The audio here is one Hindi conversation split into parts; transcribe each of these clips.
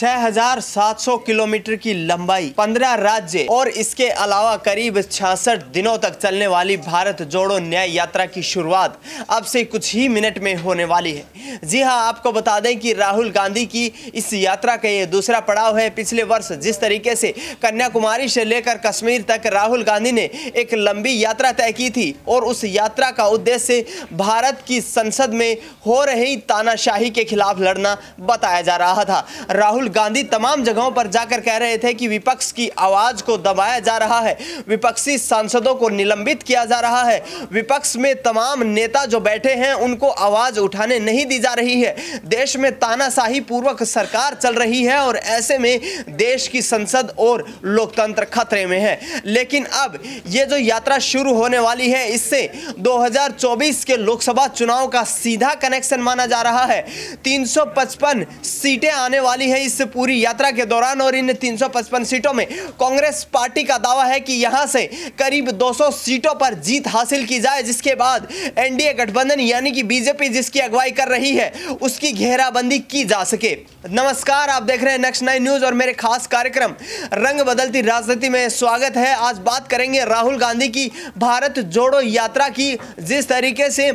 6,700 किलोमीटर की लंबाई, 15 राज्य और इसके अलावा करीब 66 दिनों तक चलने वाली भारत जोड़ो न्याय यात्रा की शुरुआत अब से कुछ ही मिनट में होने वाली है। जी हां, आपको बता दें कि राहुल गांधी की इस यात्रा का ये दूसरा पड़ाव है। पिछले वर्ष जिस तरीके से कन्याकुमारी से लेकर कश्मीर तक राहुल गांधी ने एक लंबी यात्रा तय की थी और उस यात्रा का उद्देश्य भारत की संसद में हो रही तानाशाही के खिलाफ लड़ना बताया जा रहा था। राहुल गांधी तमाम जगहों पर जाकर कह रहे थे कि विपक्ष की आवाज को दबाया जा रहा है, विपक्षी सांसदों को निलंबित किया जा रहा है, विपक्ष में तमाम नेता जो बैठे हैं उनको आवाज उठाने नहीं दी जा रही है, देश में तानाशाही पूर्वक सरकार चल रही है और ऐसे में देश की संसद और लोकतंत्र खतरे में है। लेकिन अब ये जो यात्रा शुरू होने वाली है, इससे 2024 के लोकसभा चुनाव का सीधा कनेक्शन माना जा रहा है। 355 सीटें आने वाली है इस पूरी यात्रा के दौरान और इन 355 सीटों में कांग्रेस पार्टी का दावा है कि यहां से करीब 200 सीटों पर जीत हासिल की जाए, जिसके बाद एनडीए गठबंधन यानी कि बीजेपी जिसकी अगुवाई कर रही है उसकी घेराबंदी की जा सके। नमस्कार, आप देख रहे हैं नेक्स्ट 9 न्यूज और मेरे खास कार्यक्रम रंग बदलती राजनीति में स्वागत है। आज बात करेंगे राहुल गांधी की भारत जोड़ो यात्रा की, जिस तरीके से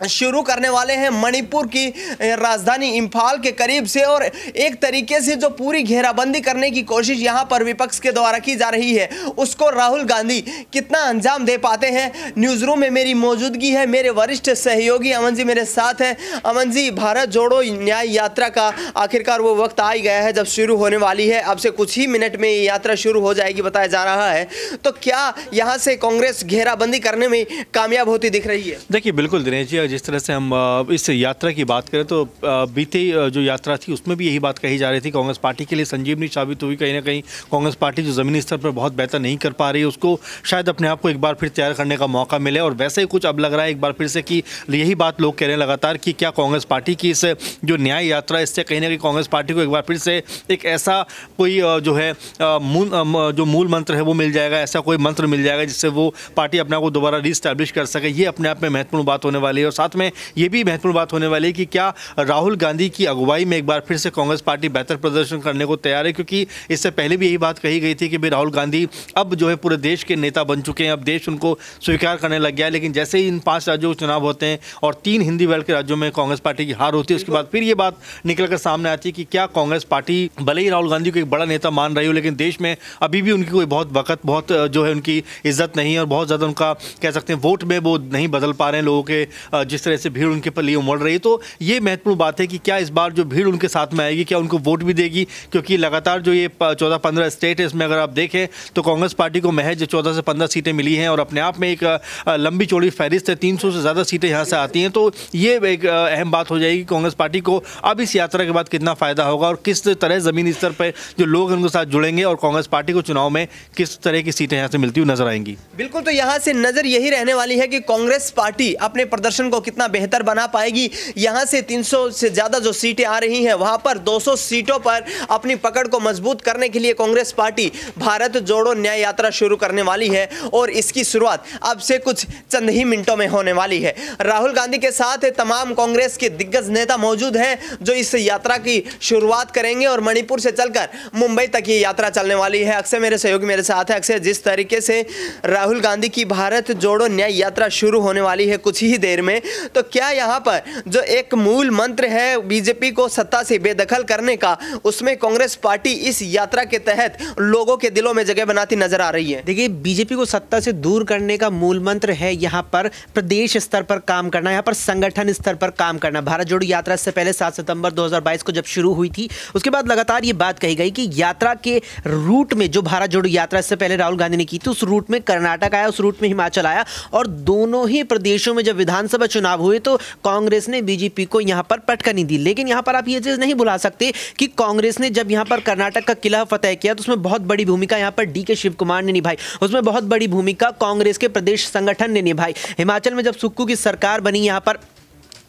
शुरू करने वाले हैं मणिपुर की राजधानी इंफाल के करीब से और एक तरीके से जो पूरी घेराबंदी करने की कोशिश यहां पर विपक्ष के द्वारा की जा रही है उसको राहुल गांधी कितना अंजाम दे पाते हैं। न्यूज़ रूम में मेरी मौजूदगी है, मेरे वरिष्ठ सहयोगी अमन जी मेरे साथ हैं। अमन जी, भारत जोड़ो न्याय यात्रा का आखिरकार वो वक्त आ ही गया है जब शुरू होने वाली है। अब से कुछ ही मिनट में ये यात्रा शुरू हो जाएगी बताया जा रहा है, तो क्या यहाँ से कांग्रेस घेराबंदी करने में कामयाब होती दिख रही है? देखिए, बिल्कुल दिनेश जी, जिस तरह से हम इस यात्रा की बात करें तो बीते जो यात्रा थी उसमें भी यही बात कही जा रही थी। कांग्रेस पार्टी के लिए संजीवनी साबित हुई। कहीं ना कहीं कांग्रेस पार्टी जो ज़मीनी स्तर पर बहुत बेहतर नहीं कर पा रही है उसको शायद अपने आप को एक बार फिर तैयार करने का मौका मिले और वैसे ही कुछ अब लग रहा है एक बार फिर से कि यही बात लोग कह रहे हैं लगातार कि क्या कांग्रेस पार्टी की इस जो न्याय यात्रा इससे कहीं ना कहीं कांग्रेस पार्टी को एक बार फिर से एक ऐसा कोई जो है जो मूल मंत्र है वो मिल जाएगा, ऐसा कोई मंत्र मिल जाएगा जिससे वो पार्टी अपने आप को दोबारा रीस्टैब्लिश कर सके। ये अपने आप में महत्वपूर्ण बात होने वाली है और साथ में ये भी महत्वपूर्ण बात होने वाली है कि क्या राहुल गांधी की अगुवाई में एक बार फिर से कांग्रेस पार्टी बेहतर प्रदर्शन करने को तैयार है, क्योंकि इससे पहले भी यही बात कही गई थी कि भाई राहुल गांधी अब जो है पूरे देश के नेता बन चुके हैं, अब देश उनको स्वीकार करने लग गया है। लेकिन जैसे ही इन 5 राज्यों के चुनाव होते हैं और 3 हिंदी बेल्ट के राज्यों में कांग्रेस पार्टी की हार होती है, उसके बाद फिर ये बात निकलकर सामने आती है कि क्या कांग्रेस पार्टी भले ही राहुल गांधी को एक बड़ा नेता मान रही हो लेकिन देश में अभी भी उनकी कोई बहुत जो है उनकी इज्जत नहीं है और बहुत ज़्यादा उनका कह सकते हैं वोट में वो नहीं बदल पा रहे हैं लोगों के, जिस तरह से भीड़ उनके लिए उमड़ रही है। तो ये महत्वपूर्ण बात है कि क्या इस बार जो भीड़ उनके साथ में आएगी क्या उनको वोट भी देगी, क्योंकि लगातार जो ये 14-15 स्टेट है इसमें अगर आप देखें तो कांग्रेस पार्टी को महज 14 से 15 सीटें मिली हैं और अपने आप में एक लंबी चौड़ी फहरिस्त है, 300 से ज़्यादा सीटें यहाँ से आती हैं। तो ये एक अहम बात हो जाएगी कांग्रेस पार्टी को अब इस यात्रा के बाद कितना फ़ायदा होगा और किस तरह ज़मीनी स्तर पर जो लोग उनके साथ जुड़ेंगे और कांग्रेस पार्टी को चुनाव में किस तरह की सीटें यहाँ से मिलती हुई नजर आएंगी। बिल्कुल, तो यहाँ से नज़र यही रहने वाली है कि कांग्रेस पार्टी अपने प्रदर्शन को कितना बेहतर बना पाएगी। यहां से 300 से ज्यादा जो सीटें आ रही हैं वहां पर 200 सीटों पर अपनी पकड़ को मजबूत करने के लिए कांग्रेस पार्टी भारत जोड़ो न्याय यात्रा शुरू करने वाली है और इसकी शुरुआत अब से कुछ चंद ही मिनटों में होने वाली है। राहुल गांधी के साथ तमाम कांग्रेस के दिग्गज नेता मौजूद हैं जो इस यात्रा की शुरुआत करेंगे और मणिपुर से चलकर मुंबई तक ये यात्रा चलने वाली है। अक्षय मेरे सहयोगी मेरे साथ है। अक्षय, जिस तरीके से राहुल गांधी की भारत जोड़ो न्याय यात्रा शुरू होने वाली है कुछ ही देर में, तो क्या यहाँ पर जो एक मूल मंत्र है बीजेपी को सत्ता से बेदखल करने का, उसमें कांग्रेस पार्टी इस यात्रा के तहत लोगों के दिलों में जगह बनाती नजर आ रही है? देखिए, बीजेपी को सत्ता से दूर करने का मूल मंत्र है यहाँ पर प्रदेश स्तर पर काम करना, यहाँ पर संगठन स्तर पर काम करना। भारत जोड़ो यात्रा से पहले 7 सितंबर 2022 को जब शुरू हुई थी उसके बाद लगातार ये बात कही गई कि यात्रा के रूट में जो भारत जोड़ो यात्रा से पहले राहुल गांधी ने की थी उस रूट में कर्नाटक आया, उस रूट में हिमाचल आया और दोनों ही प्रदेशों में जब विधानसभा चुनाव हुए तो कांग्रेस ने बीजेपी को यहां पर पटका नहीं दी। लेकिन यहां पर आप ये चीज नहीं भुला सकते कि कांग्रेस ने जब यहां पर कर्नाटक का किला फतेह किया तो उसमें बहुत बड़ी भूमिका यहां पर डीके शिव कुमार ने निभाई, उसमें बहुत बड़ी भूमिका कांग्रेस के प्रदेश संगठन ने निभाई। हिमाचल में जब सुक्खू की सरकार बनी यहां पर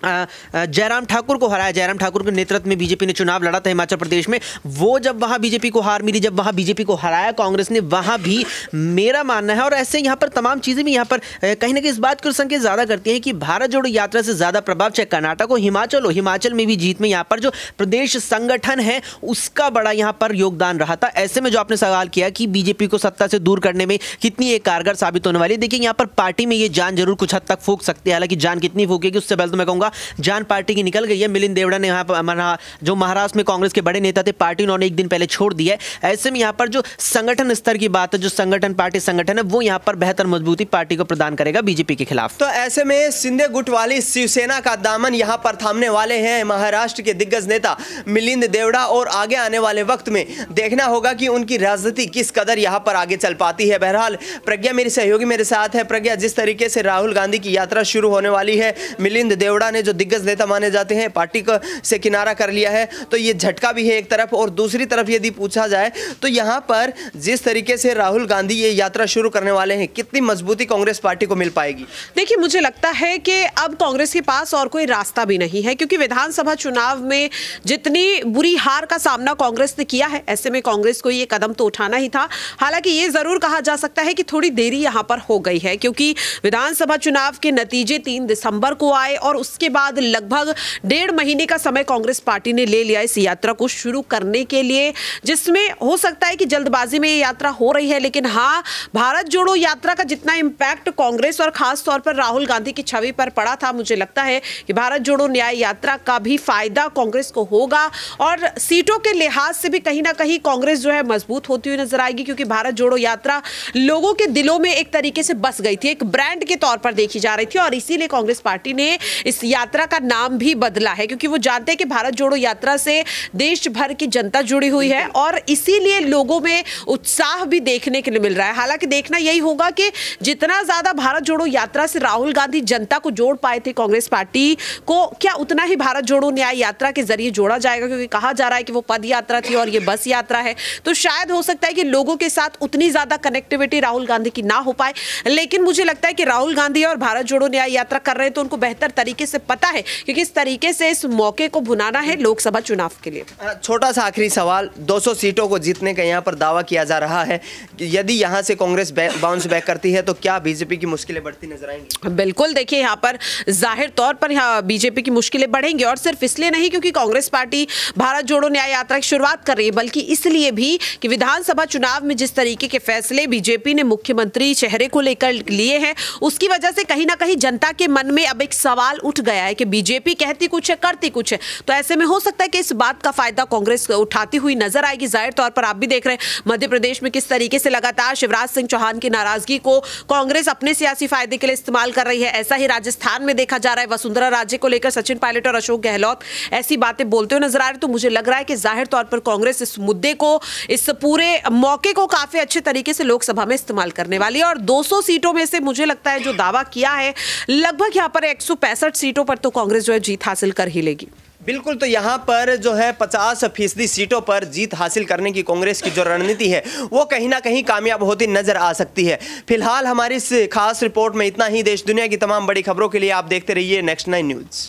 जयराम ठाकुर को हराया। जयराम ठाकुर के नेतृत्व में बीजेपी ने चुनाव लड़ा था हिमाचल प्रदेश में। वो जब वहां बीजेपी को हार मिली, जब वहां बीजेपी को हराया कांग्रेस ने, वहां भी मेरा मानना है, और ऐसे यहाँ पर तमाम चीजें भी यहाँ पर कहीं ना कहीं इस बात को संकेत ज्यादा करती हैं कि भारत जोड़ो यात्रा से ज्यादा प्रभाव चाहे कर्नाटक हो, हिमाचल हो, हिमाचल में भी जीत में यहाँ पर जो प्रदेश संगठन है उसका बड़ा यहाँ पर योगदान रहा था। ऐसे में जो आपने सवाल किया कि बीजेपी को सत्ता से दूर करने में कितनी एक कारगर साबित होने वाली है, देखिए यहाँ पर पार्टी में ये जान जरूर कुछ हद तक फूंक सकती है। हालांकि जान कितनी फूकेगी उससे पहले तो मैं कहूंगा जान पार्टी की निकल गई है। मिलिंद देवड़ा ने यहाँ पर जो महाराष्ट्र में कांग्रेस के बड़े नेता थे, पार्टी उन्होंने एक दिन पहले छोड़ दिया है। ऐसे में यहाँ पर जो संगठन स्तर की बात है, जो संगठन पार्टी संगठन है, वो यहाँ पर बेहतर मजबूती पार्टी को प्रदान करेगा बीजेपी के खिलाफ। तो ऐसे में शिंदे गुट वाली शिवसेना का दामन यहाँ पर थामने वाले हैं महाराष्ट्र के दिग्गज नेता मिलिंद देवड़ा, और आगे आने वाले वक्त में देखना होगा कि उनकी राजनीति किस कदर यहाँ पर आगे चल पाती है। बहरहाल प्रज्ञा मेरी सहयोगी मेरे साथ है। प्रज्ञा, जिस तरीके से राहुल गांधी की यात्रा शुरू होने वाली है, मिलिंद देवड़ा ने जो दिग्गज नेता माने जाते हैं पार्टी को से किनारा कर लिया है, तो ये झटका भी है एक तरफ, और दूसरी तरफ यदि पूछा जाए तो यहाँ पर जिस तरीके से राहुल गांधी ये यात्रा शुरू करने वाले हैं, कितनी मजबूती कांग्रेस पार्टी को मिल पाएगी? देखिए, मुझे लगता है कि अब कांग्रेस के पास और कोई रास्ता भी नहीं है, क्योंकि विधानसभा चुनाव में जितनी बुरी हार का सामना कांग्रेस ने किया है, ऐसे में कांग्रेस को ये कदम तो उठाना ही था। हालांकि ये जरूर कहा जा सकता है कि थोड़ी देरी यहां पर हो गई है, क्योंकि विधानसभा चुनाव के नतीजे 3 दिसंबर को आए और उसके बाद लगभग 1.5 महीने का समय कांग्रेस पार्टी ने ले लिया इस यात्रा को शुरू करने के लिए, जिसमें हो सकता है कि जल्दबाजी में ये यात्रा हो रही है। लेकिन हाँ, भारत जोड़ो यात्रा का जितना इंपैक्ट कांग्रेस और खास तौर पर राहुल गांधी की छवि पर पड़ा था, मुझे लगता है कि भारत जोड़ो न्याय यात्रा का भी फायदा कांग्रेस को होगा, और सीटों के लिहाज से भी कहीं ना कहीं कांग्रेस जो है मजबूत होती हुई नजर आएगी, क्योंकि भारत जोड़ो यात्रा लोगों के दिलों में एक तरीके से बस गई थी, एक ब्रांड के तौर पर देखी जा रही थी, और इसीलिए कांग्रेस पार्टी ने इस यात्रा का नाम भी बदला है, क्योंकि वो जानते हैं कि भारत जोड़ो यात्रा से देश भर की जनता जुड़ी हुई है, और इसीलिए लोगों में उत्साह भी देखने के लिए मिल रहा है। हालांकि देखना यही होगा कि जितना ज्यादा भारत जोड़ो यात्रा से राहुल गांधी जनता को जोड़ पाए थे कांग्रेस पार्टी को, क्या उतना ही भारत जोड़ो न्याय यात्रा के जरिए जोड़ा जाएगा, क्योंकि कहा जा रहा है कि वो पद यात्रा थी और ये बस यात्रा है, तो शायद हो सकता है कि लोगों के साथ उतनी ज्यादा कनेक्टिविटी राहुल गांधी की ना हो पाए। लेकिन मुझे लगता है कि राहुल गांधी और भारत जोड़ो न्याय यात्रा कर रहे हैं तो उनको बेहतर तरीके से पता है कि किस तरीके से इस मौके को भुनाना है लोकसभा चुनाव के लिए। छोटा सा आखिरी सवाल, 200 सीटों को जीतने का यहाँ पर दावा किया जा रहा है, यदि यहाँ से कांग्रेस बाउंस बैक करती है तो क्या बीजेपी की मुश्किलें बढ़ती नजर आएंगी? बिल्कुल, देखिए यहाँ पर जाहिर तौर पर यहाँ बीजेपी की मुश्किलें बढ़ेंगी, और सिर्फ इसलिए नहीं क्योंकि कांग्रेस पार्टी भारत जोड़ो न्याय यात्रा की शुरुआत कर रही है, बल्कि इसलिए भी कि विधानसभा चुनाव में जिस तरीके के फैसले बीजेपी ने मुख्यमंत्री चेहरे को लेकर लिए हैं, उसकी वजह से कहीं ना कहीं जनता के मन में अब एक सवाल उठ गया है कि बीजेपी कहती कुछ है करती कुछ है। तो ऐसे में हो सकता है कि इस बात का फायदा कांग्रेस उठाती हुई नजर आएगी। जाहिर तौर पर आप भी देख रहे हैं मध्य प्रदेश में किस तरीके से लगातार शिवराज सिंह चौहान की नाराजगी को कांग्रेस अपने सियासी फायदे के लिए इस्तेमाल कर रही है। ऐसा ही राजस्थान में देखा जा रहा है, वसुंधरा राजे को लेकर सचिन पायलट और अशोक गहलोत ऐसी बातें बोलते हुए नजर आ रहे हैं। तो मुझे लग रहा है कि जाहिर तौर पर कांग्रेस इस मुद्दे को, इस पूरे मौके को काफी अच्छे तरीके से लोकसभा में इस्तेमाल करने वाली है, और 200 सीटों में से मुझे लगता है जो दावा किया है लगभग यहाँ पर 165 सीटों पर तो कांग्रेस जो है जीत हासिल कर ही लेगी। बिल्कुल, तो यहाँ पर जो है 50% सीटों पर जीत हासिल करने की कांग्रेस की जो रणनीति है वो कहीं ना कहीं कामयाब होती नजर आ सकती है। फिलहाल हमारी इस खास रिपोर्ट में इतना ही। देश दुनिया की तमाम बड़ी खबरों के लिए आप देखते रहिए नेक्स्ट 9 न्यूज़।